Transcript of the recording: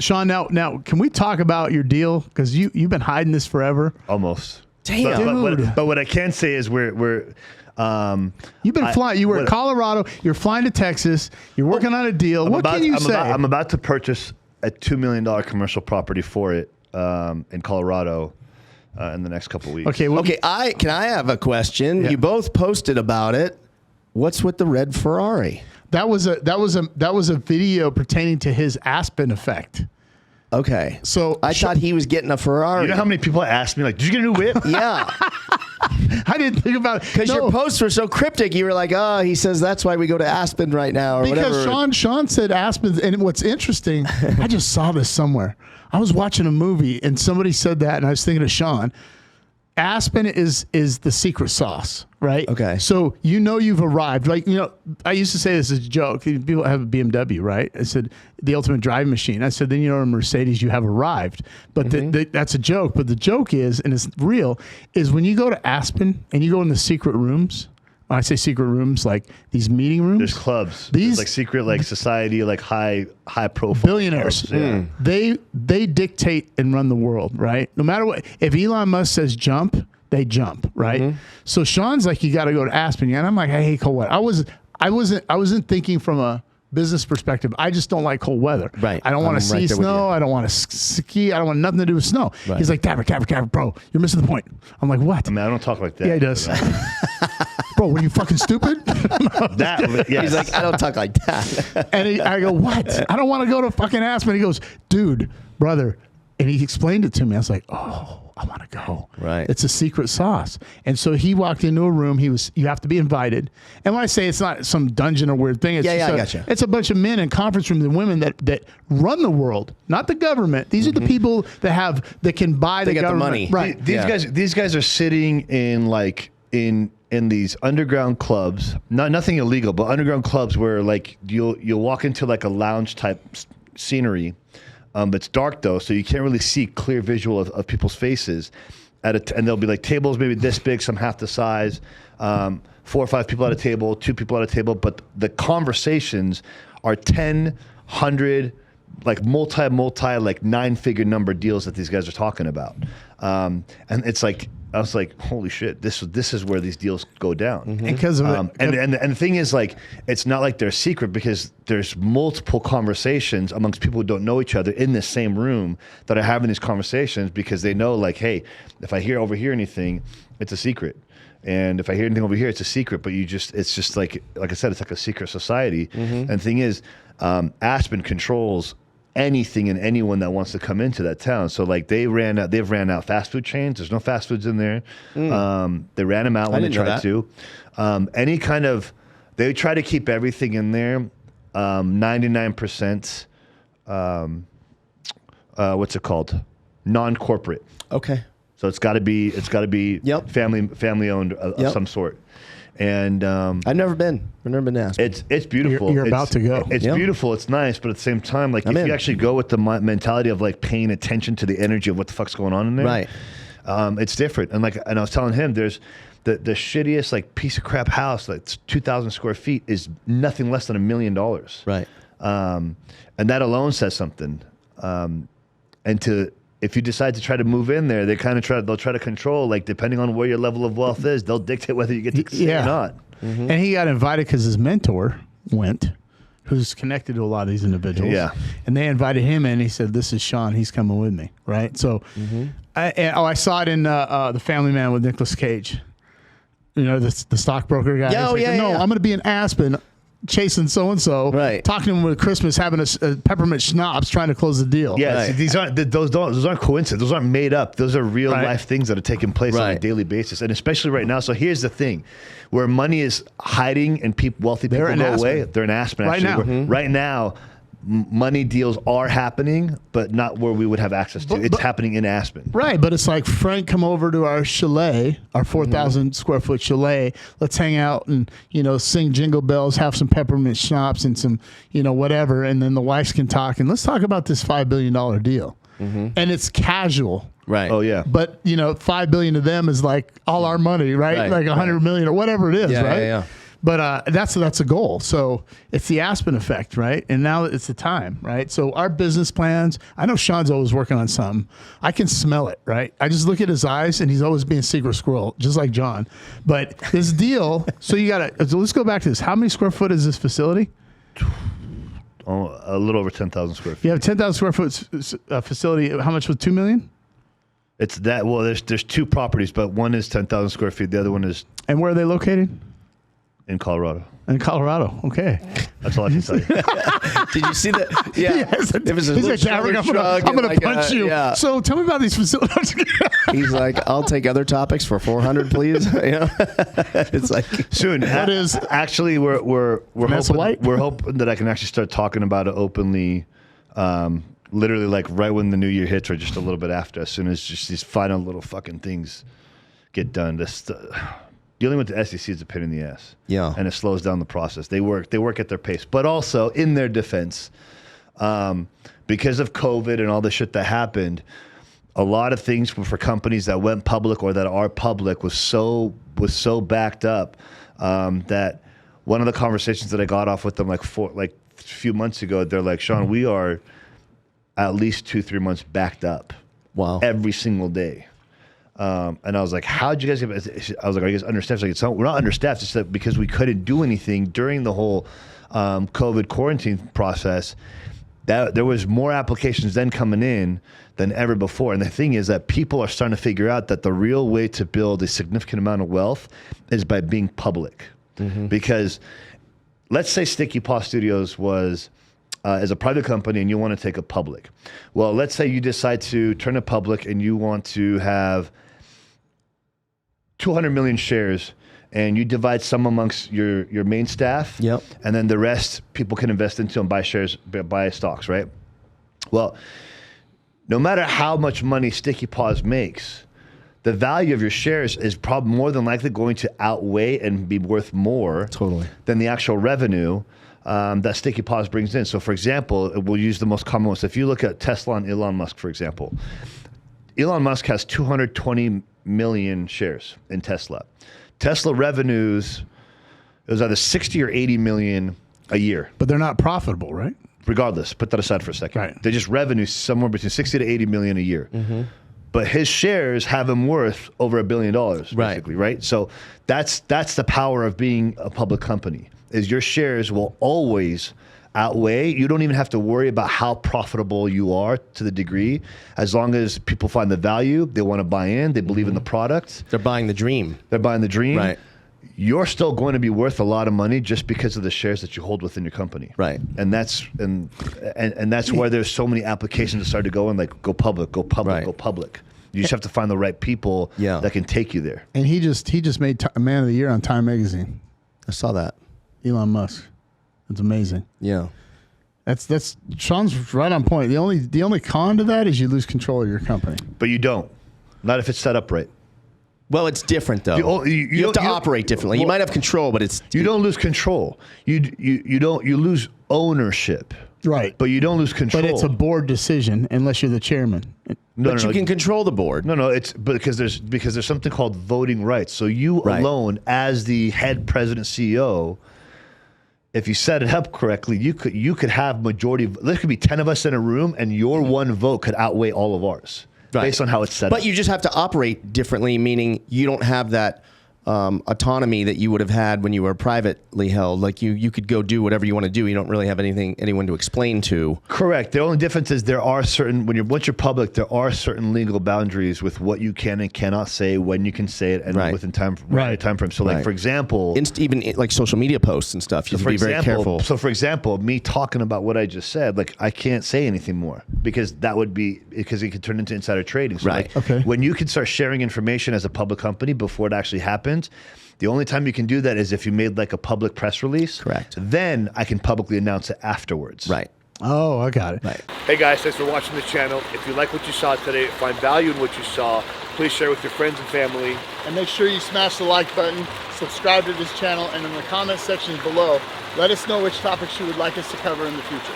Sean, now, can we talk about your deal? Because you've been hiding this forever. Almost. Damn. But what I can say is we're you've been flying. You were in Colorado. You're flying to Texas. You're working on a deal. What can you say? I'm about to purchase a $2 million commercial property for it in Colorado in the next couple of weeks. Okay. Can I have a question? Yeah. You both posted about it. What's with the red Ferrari? That was a video pertaining to his Aspen effect. Okay. So I thought he was getting a Ferrari. You know how many people asked me, like, did you get a new whip? Yeah. I didn't think about it. Because your posts were so cryptic. You were like, oh, he says that's why we go to Aspen right now. Or because whatever. Sean said Aspen. And what's interesting, I just saw this somewhere. I was watching a movie and somebody said that, and I was thinking of Sean. Aspen is the secret sauce, right? Okay. So you've arrived. Like, I used to say this as a joke. People have a BMW, right? I said, the ultimate driving machine. I said, then a Mercedes, you have arrived. But that's a joke. But the joke is, and it's real, is when you go to Aspen and you go in the secret rooms. When I say secret rooms, like these meeting rooms. There's clubs. There's like secret, like society, like high profile billionaires. Yeah. They dictate and run the world, right? No matter what. If Elon Musk says jump, they jump, right? Mm-hmm. So Sean's like, you got to go to Aspen, and I'm like, hey, cold weather. I wasn't thinking from a business perspective. I just don't like cold weather. Right. I don't want to see snow. I don't want to ski. I don't want nothing to do with snow. Right. He's like, Tapper, bro, you're missing the point. I'm like, what? I mean, I don't talk like that. Yeah, he does. Bro, were you fucking stupid? He's like, I don't talk like that. And I go, what? I don't want to go to fucking Aspen. He goes, dude, brother. And he explained it to me. I was like, oh, I want to go. Right. It's a secret sauce. And so he walked into a room. You have to be invited. And when I say it's not some dungeon or weird thing, I gotcha. It's a bunch of men in conference rooms and women that run the world, not the government. These are the people that can buy the government. Money. Right. These guys are sitting in these underground clubs, nothing illegal, but underground clubs where like you'll walk into like a lounge type scenery. It's dark though, so you can't really see clear visual of people's faces. And there'll be like tables maybe this big, some half the size, 4 or 5 people at a table, 2 people at a table. But the conversations are 10, 100, like multi like 9-figure number deals that these guys are talking about. And it's like, I was like, holy shit, this is where these deals go down. Mm-hmm. Because of and the thing is, like, it's not like they're secret because there's multiple conversations amongst people who don't know each other in the same room that are having these conversations because they know, like, hey, if I overhear anything, it's a secret. And if I hear anything over here, it's a secret. But it's just like I said, it's like a secret society. Mm-hmm. And the thing is, Aspen controls anything and anyone that wants to come into that town. So like they've ran out fast food chains. There's no fast foods in there. They ran them out when they tried to. Any kind of, they try to keep everything in there. 99%. What's it called? Non-corporate. Okay. So it's got to be yep. family owned of some sort. And I've never been to Aspen. It's beautiful. You're about to go. It's beautiful. It's nice, but at the same time, like if you actually go with the mentality of like paying attention to the energy of what the fuck's going on in there, right? It's different. And I was telling him, there's the shittiest like piece of crap house that's 2,000 square feet is nothing less than $1 million, right? And that alone says something. If you decide to try to move in there, they'll try to control, like depending on where your level of wealth is, they'll dictate whether you get to stay or not. Mm-hmm. And he got invited because his mentor went, who's connected to a lot of these individuals. Yeah. And they invited him in. He said, this is Sean. He's coming with me. Right. So I saw it in The Family Man with Nicolas Cage. You know, the stockbroker guy. I'm going to be in Aspen chasing so-and-so, right? Talking to him with Christmas, having a peppermint schnapps, trying to close the deal. Yeah, right. Those aren't coincidences. Those aren't made up. Those are real life things that are taking place on a daily basis, and especially right now. So here's the thing: where money is hiding and wealthy people go away, they're in Aspen. Right now, right now, money deals are happening, but not where we would have access to. It's happening in Aspen. Right, but it's like, Frank, come over to our chalet, our 4,000 square foot chalet. Let's hang out and, sing jingle bells, have some peppermint schnapps and some, whatever. And then the wives can talk. And let's talk about this $5 billion deal. Mm-hmm. And it's casual. Right. Oh, yeah. But, $5 billion to them is like all our money, right? Like $100 million or whatever it is, right? Yeah. But that's a goal. So it's the Aspen effect, right? And now it's the time, right? So our business plans, I know Sean's always working on something. I can smell it, right? I just look at his eyes and he's always being secret squirrel, just like John. But this deal, so let's go back to this. How many square foot is this facility? Oh, a little over 10,000 square feet. You have a 10,000 square foot facility. How much was 2 million? It's that. Well, there's two properties, but one is 10,000 square feet. The other one is And where are they located? in Colorado. In Colorado. Okay. That's all I can tell you. Did you see that? Yeah. Yes. It was a He's little like, Eric, I'm shrug going to and punch you. Yeah. So tell me about these facilities. He's like, I'll take other topics for 400, please. It's like Soon. What is actually we're Vanessa hoping White? we're hoping that I can actually start talking about it openly. Literally like right when the new year hits, or just a little bit after, as soon as just these final little fucking things get done. Dealing with the SEC is a pain in the ass. Yeah. And it slows down the process. They work at their pace. But also, in their defense, because of COVID and all the shit that happened, a lot of things for companies that went public or that are public was so backed up that one of the conversations that I got off with them like a few months ago, they're like, Sean, we are at least 2-3 months backed up. Wow. Every single day. And I was like, how'd you guys get, I was like, are you guys understaffed? She's like, we're not understaffed. It's that because we couldn't do anything during the whole COVID quarantine process, that there was more applications then coming in than ever before. And the thing is that people are starting to figure out that the real way to build a significant amount of wealth is by being public. Mm-hmm. Because let's say Sticky Paw Studios was as a private company and you want to take it public. Well, let's say you decide to turn it public and you want to have 200 million shares and you divide some amongst your main staff. Yep. And then the rest people can invest into and buy shares, buy stocks, right? Well, no matter how much money Sticky Paws makes, the value of your shares is probably more than likely going to outweigh and be worth more than the actual revenue that Sticky Paws brings in. So, for example, we'll use the most common ones. If you look at Tesla and Elon Musk, for example, Elon Musk has 220 million shares in Tesla. Tesla revenues, it was either 60 or 80 million a year. But they're not profitable, right? Regardless, put that aside for a second. Right. They just revenue somewhere between 60 to 80 million a year. Mm-hmm. But his shares have him worth over $1 billion, basically, right? So that's the power of being a public company, is your shares will always outweigh. You don't even have to worry about how profitable you are to the degree. As long as people find the value, they want to buy in, they believe in the product. They're buying the dream. They're buying the dream. Right. You're still going to be worth a lot of money just because of the shares that you hold within your company. Right. And that's why there's so many applications that start to go in, like go public, go public, Right. go public. You just have to find the right people that can take you there. And he just made Man of the Year on Time Magazine. I saw that. Elon Musk. That's amazing. Yeah. That's Sean's right on point. The only con to that is you lose control of your company. But you don't. Not if it's set up right. Well, it's different though. You have to operate differently. You might have control, but you don't lose control. You lose ownership. Right. But you don't lose control. But it's a board decision unless you're the chairman. But you can control the board. No, it's because there's something called voting rights. So you alone, as the head president CEO, if you set it up correctly, you could have majority. There could be 10 of us in a room, and your one vote could outweigh all of ours, based on how it's set up. But you just have to operate differently, meaning you don't have that autonomy that you would have had when you were privately held. Like you could go do whatever you want to do. You don't really have anyone to explain to. Correct. The only difference is there are certain once you're public, there are certain legal boundaries with what you can and cannot say, when you can say it, and within time frame. So, like for example, even like social media posts and stuff, you have to be very careful. So, for example, me talking about what I just said, like I can't say anything more because it could turn into insider trading. So when you can start sharing information as a public company before it actually happens. The only time you can do that is if you made like a public press release. Correct. Then I can publicly announce it afterwards. Right. Oh, I got it. Right. Hey guys, thanks for watching the channel. If you like what you saw today, find value in what you saw, please share with your friends and family. And make sure you smash the like button, subscribe to this channel, and in the comment sections below, let us know which topics you would like us to cover in the future.